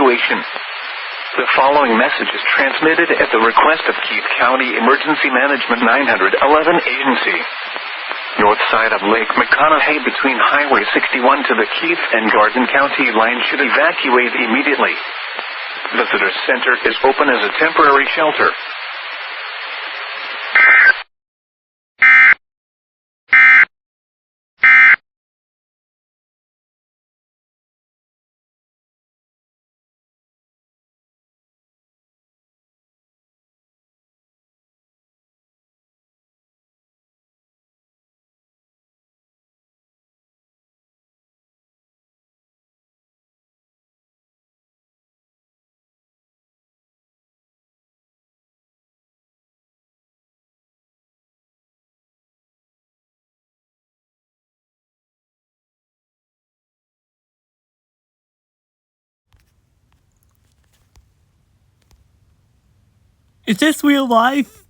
evacuation. The following message is transmitted at the request of Keith County Emergency Management 911 Agency. North side of Lake McConaughey between Highway 61 to the Keith and Garden County line should evacuate immediately. Visitor Center is open as a temporary shelter. Is this real life?